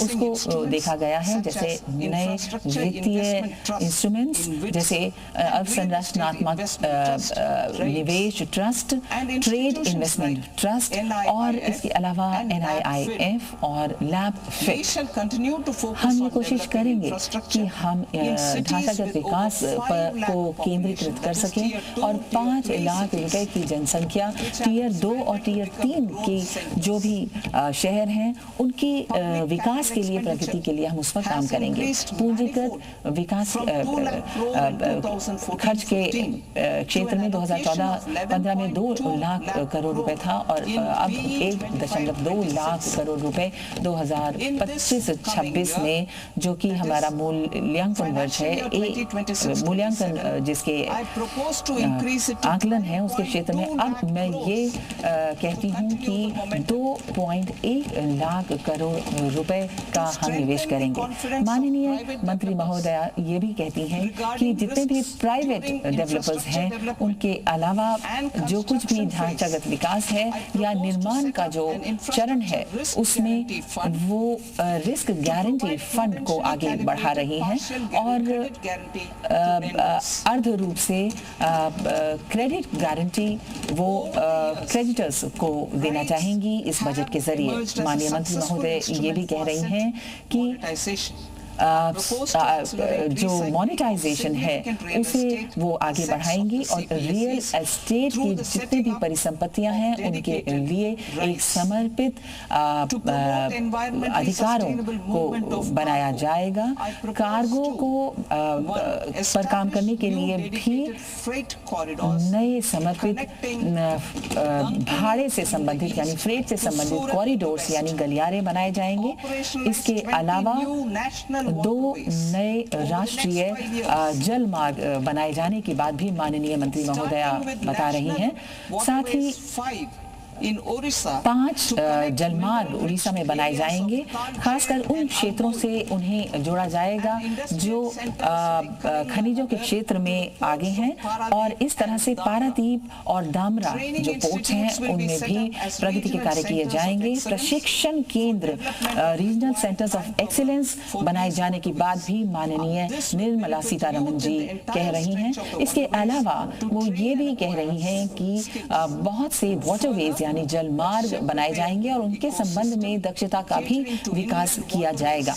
उसको देखा गया है, जैसे नए वित्तीय इंस्ट्रूमेंट्स जैसे अवसंरचनात्मक निवेश ट्रस्ट, ट्रेड इन्वेस्टमेंट ट्रस्ट और इसके अलावा NIIF और LabFit। हम ये कोशिश करेंगे कि हम ढांचागत विकास को केंद्रीकृत कर सकें और 5 लाख रुपए की जनसंख्या टियर 2 और टियर 3 की जो भी शहर हैं उनकी विकास के लिए, प्रगति के लिए हम उस पर काम करेंगे। पूंजीगत विकास खर्च के क्षेत्र में 2014-15 में 2 लाख करोड़ रुपए था और अब 1.2 लाख करोड़ रुपए 2025-26 में, जो कि हमारा मूल्यांकन वर्ष है, मूल्यांकन जिसके आकलन है उसके क्षेत्र में अब मैं ये कहती हूँ कि 2.1 लाख करोड़ रुपए का हम निवेश करेंगे। माननीय मंत्री महोदया ये भी कहती हैं कि जितने भी प्राइवेट डेवलपर्स हैं उनके अलावा जो कुछ भी ढांचागत विकास है या निर्माण का जो चरण है उसमें वो रिस्क गारंटी फंड को आगे बढ़ा रही हैं और अर्ध रूप से क्रेडिट गारंटी वो क्रेडिटर्स को देना चाहेंगी इस बजट के जरिए। माननीय मंत्री महोदय ये भी कह रही हैं कि जो मोनेटाइजेशन है उसे वो आगे बढ़ाएंगी और रियल एस्टेट की जितनी भी परिसंपत्तियां हैं उनके लिए एक समर्पित अधिकारों को बनाया जाएगा। कार्गो को पर काम करने के लिए भी नए समर्पित भाड़े से संबंधित यानी फ्रेट से संबंधित कॉरिडोर्स यानी गलियारे बनाए जाएंगे। इसके अलावा 2 नए राष्ट्रीय जल मार्ग बनाए जाने की बात भी माननीय मंत्री महोदया बता रही हैं। साथ ही 5 जलमार्ग उड़ीसा में बनाए जाएंगे, खासकर उन क्षेत्रों से उन्हें जोड़ा जाएगा जो खनिजों के क्षेत्र में आगे हैं और इस तरह से पारादीप और दामरा जो पोर्ट्स हैं उनमें भी प्रगति के कार्य किए जाएंगे। प्रशिक्षण केंद्र रीजनल सेंटर्स ऑफ एक्सीलेंस बनाए जाने की बात भी माननीय निर्मला सीतारमण जी कह रही हैं। इसके अलावा वो ये भी कह रही हैं कि बहुत से वाटरवेज यानी जल मार्ग बनाए जाएंगे और उनके संबंध में दक्षता का भी विकास किया जाएगा।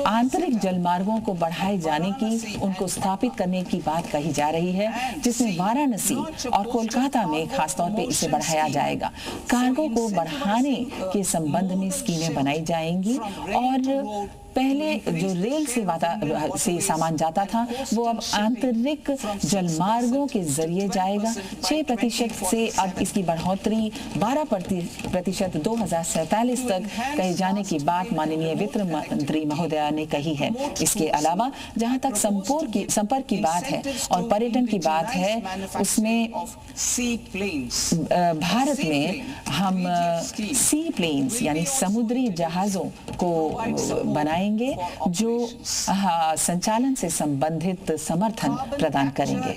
आंतरिक जल मार्गों को बढ़ाए जाने की, उनको स्थापित करने की बात कही जा रही है, जिसमें वाराणसी और कोलकाता में खासतौर पे इसे बढ़ाया जाएगा। कार्गो को बढ़ाने के संबंध में स्कीमें बनाई जाएंगी और पहले जो रेल से सामान जाता था वो अब आंतरिक जलमार्गों के जरिए जाएगा। 6% से अब इसकी बढ़ोतरी 12% 2047 तक कहे जाने की बात माननीय वित्त मंत्री महोदया ने कही है। इसके अलावा जहां तक संपर्क की बात है और पर्यटन की बात है, उसमें भारत में हम सी प्लेन्स यानी समुद्री जहाजों को बनाएंगे जो संचालन से संबंधित समर्थन प्रदान करेंगे।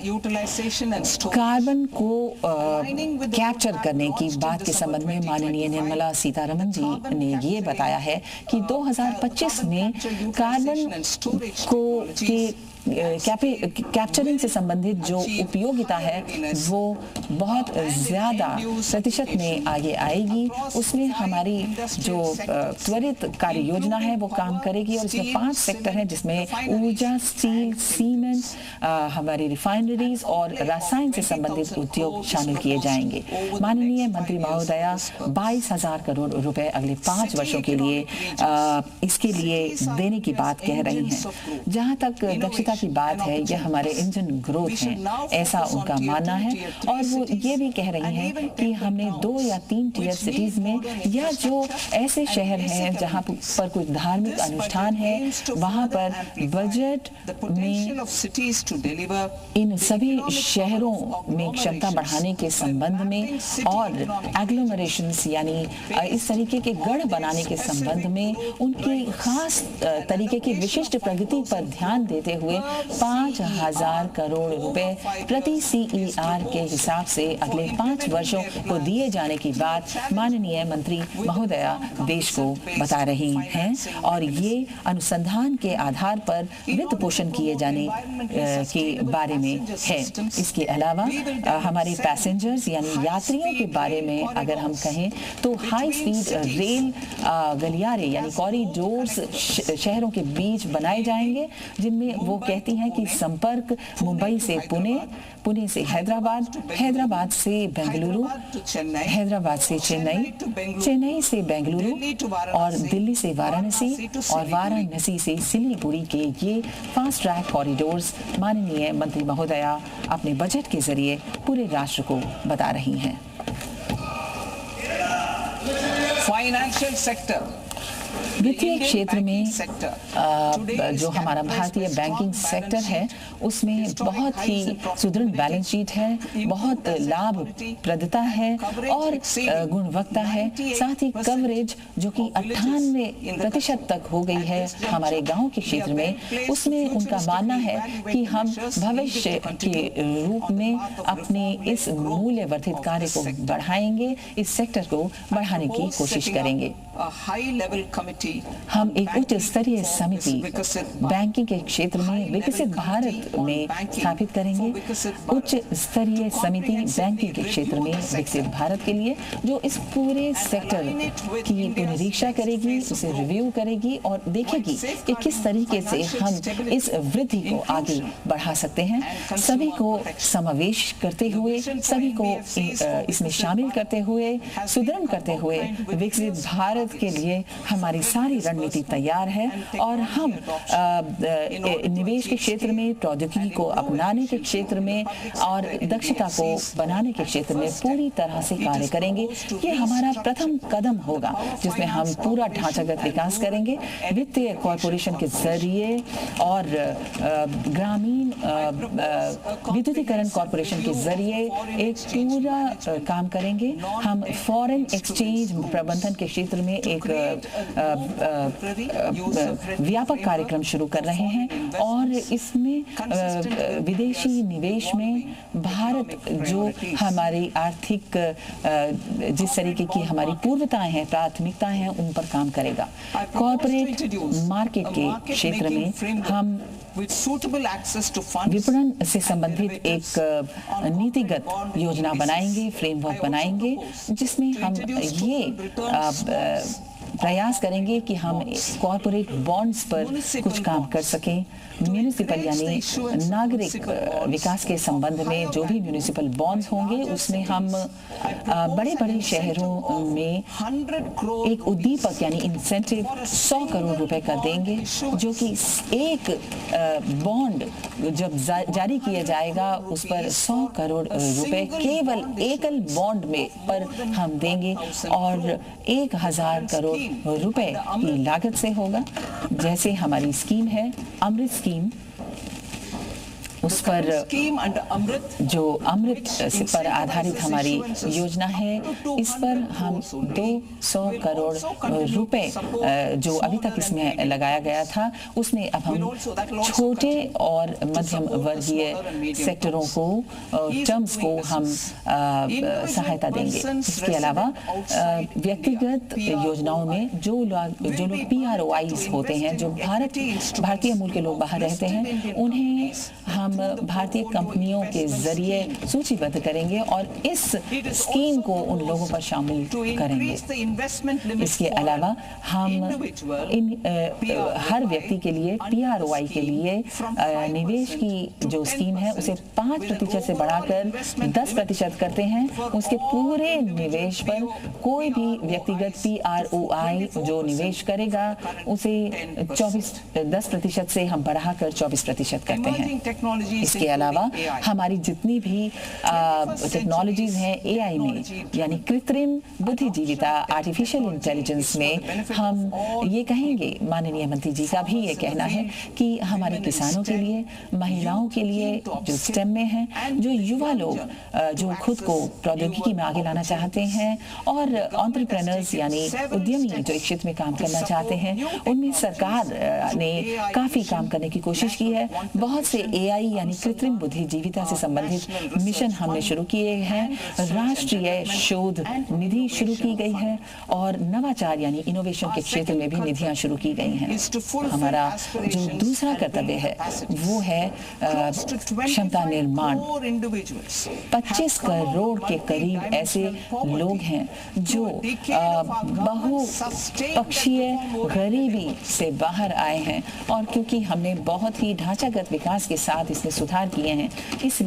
कार्बन को कैप्चर करने की बात के संबंध में माननीय निर्मला सीतारमण जी ने ये बताया है कि 2025 में कार्बन को कैप्चरिंग से संबंधित जो उपयोगिता है वो बहुत ज़्यादा प्रतिशत में आगे आएगी। उसमें हमारी जो त्वरित कार्य योजना है वो काम करेगी और इसमें 5 सेक्टर हैं जिसमें ऊर्जा, स्टील, सीमेंट, हमारी रिफाइनरीज और रसायन से संबंधित उद्योग शामिल किए जाएंगे। माननीय मंत्री महोदया 22,000 करोड़ रुपए अगले 5 वर्षों के लिए इसके लिए देने की बात कह रही हैं। जहां तक दक्षता की बात है, यह हमारे इंजन ग्रोथ है, ऐसा उनका मानना है और वो ये भी कह रही हैं कि हमने 2 या 3 टियर सिटीज में या जो ऐसे शहर हैं जहां पर कुछ धार्मिक अनुष्ठान है वहां पर बजट में इन सभी शहरों में क्षमता बढ़ाने के संबंध में और एग्लोमरेशंस यानी इस तरीके के गढ़ बनाने के संबंध में उनकी खास तरीके की विशिष्ट प्रगति पर ध्यान देते हुए 5,000 करोड़ रुपए प्रति CER के हिसाब से अगले 5 वर्षों को दिए जाने की बात माननीय मंत्री महोदया देश को बता रही हैं और ये अनुसंधान के आधार पर वित्त पोषण किए जाने के बारे में है। इसके अलावा हमारे पैसेंजर्स यानी यात्रियों के बारे में अगर हम कहें तो हाई स्पीड रेल गलियारे यानी कॉरिडोर्स शहरों के बीच बनाए जाएंगे, जिनमें वो कहती हैं कि संपर्क मुंबई से पुणे, पुणे से हैदराबाद, हैदराबाद से बेंगलुरु, हैदराबाद से चेन्नई, चेन्नई से बेंगलुरु और दिल्ली से वाराणसी और वाराणसी से सिलीगुड़ी के ये फास्ट ट्रैक कॉरिडोर्स माननीय मंत्री महोदया अपने बजट के जरिए पूरे राष्ट्र को बता रही हैं। फाइनेंशियल सेक्टर, वित्तीय क्षेत्र में जो हमारा भारतीय बैंकिंग सेक्टर है उसमें बहुत ही सुदृढ़ बैलेंस शीट है, बहुत लाभप्रदता है और गुणवत्ता है। साथ ही कवरेज जो कि 98% तक हो गई है हमारे गांव के क्षेत्र में, उसमें उनका मानना है कि हम भविष्य के रूप में अपने इस मूल्यवर्धित कार्य को बढ़ाएंगे, इस सेक्टर को बढ़ाने की कोशिश करेंगे। हम एक उच्च स्तरीय समिति बैंकिंग के क्षेत्र में विकसित भारत में स्थापित करेंगे। उच्च स्तरीय समिति बैंकिंग के क्षेत्र में विकसित भारत के लिए जो इस पूरे सेक्टर की निरीक्षा करेगी, उसे रिव्यू करेगी और देखेगी कि किस तरीके से हम इस वृद्धि को आगे बढ़ा सकते हैं। सभी को समावेश करते हुए, सभी को इसमें शामिल करते हुए, सुदृढ़ करते हुए विकसित भारत के लिए हमारी सारी रणनीति तैयार है और हम निवेश के क्षेत्र में, प्रौद्योगिकी को अपनाने के क्षेत्र में और दक्षता को बनाने के क्षेत्र में पूरी तरह से कार्य करेंगे। ये हमारा प्रथम कदम होगा जिसमें हम पूरा ढांचागत विकास करेंगे वित्तीय कॉर्पोरेशन के जरिए और ग्रामीण विद्युतीकरण कॉर्पोरेशन के जरिए एक पूरा काम करेंगे। हम फॉरेन एक्सचेंज प्रबंधन के क्षेत्र में एक व्यापक कार्यक्रम शुरू कर रहे हैं और इसमें विदेशी निवेश में भारत जो हमारी आर्थिक जिस तरीके की हमारी पूर्वताएं हैं, प्राथमिकताएं हैं, उन पर काम करेगा। कॉर्पोरेट मार्केट के क्षेत्र में हम विपणन से संबंधित एक नीतिगत योजना बनाएंगे, फ्रेमवर्क बनाएंगे जिसमें हम ये प्रयास करेंगे कि हम कॉर्पोरेट बॉन्ड्स पर कुछ काम कर सकें। म्यूनिसिपल यानी नागरिक विकास के संबंध में जो भी म्यूनिसिपल बॉन्ड्स होंगे उसमें हम बड़े बड़े शहरों में एक उद्दीपक यानी इंसेंटिव 100 करोड़ रुपए का देंगे, जो कि एक बॉन्ड जब जारी किया जाएगा उस पर 100 करोड़ रुपए केवल एकल बॉन्ड में पर हम देंगे और 1000 करोड़ रुपए की लागत से होगा। जैसे हमारी स्कीम है अमृत स्कीम, उस पर जो अमृत पर आधारित हमारी योजना है, इस पर हम 200 करोड़ रुपए जो अभी तक इसमें लगाया गया था उसमें अब हम छोटे और मध्यम वर्गीय सेक्टरों को, टर्म्स को हम सहायता देंगे। इसके अलावा व्यक्तिगत योजनाओं में जो लोग PROIs होते हैं, जो भारतीय मूल के लोग बाहर रहते हैं, उन्हें हम भारतीय कंपनियों के जरिए सूचीबद्ध करेंगे और इस स्कीम को उन लोगों पर शामिल करेंगे। इसके अलावा हम हर व्यक्ति के लिए PROI के लिए निवेश की जो स्कीम है उसे 5% से बढ़ाकर 10% करते हैं। उसके पूरे निवेश पर कोई भी व्यक्तिगत PROI जो निवेश करेगा उसे 10% से हम बढ़ाकर 24% करते हैं। technologies इसके अलावा including AI. हमारी जितनी भी टेक्नोलॉजीज हैं एआई में यानी कृत्रिम बुद्धिजीविता आर्टिफिशियल इंटेलिजेंस में हम ये कहेंगे, माननीय मंत्री जी का भी ये कहना है कि हमारे किसानों के लिए, महिलाओं के लिए जो स्टेम में हैं, जो युवा लोग जो खुद को प्रौद्योगिकी में आगे लाना चाहते हैं और एंटरप्रेन्योर्स यानी उद्यमी जो इस क्षेत्र में काम करना चाहते हैं, उनमें सरकार ने काफ़ी काम करने की कोशिश की है। बहुत से एआई यानी कृत्रिम बुद्धिजीविता से संबंधित मिशन हमने शुरू किए हैं, राष्ट्रीय शोध निधि शुरू की गई है और नवाचार यानी इनोवेशन के क्षेत्र में भी निधियां शुरू की गई हैं। हमारा जो दूसरा कर्तव्य है वो है क्षमता निर्माण। 25 करोड़ के करीब ऐसे लोग हैं जो बहुपक्षीय गरीबी से बाहर आए हैं और क्योंकि हमने बहुत ही ढांचागत विकास के साथ इसमें सुधार किए हैं, इस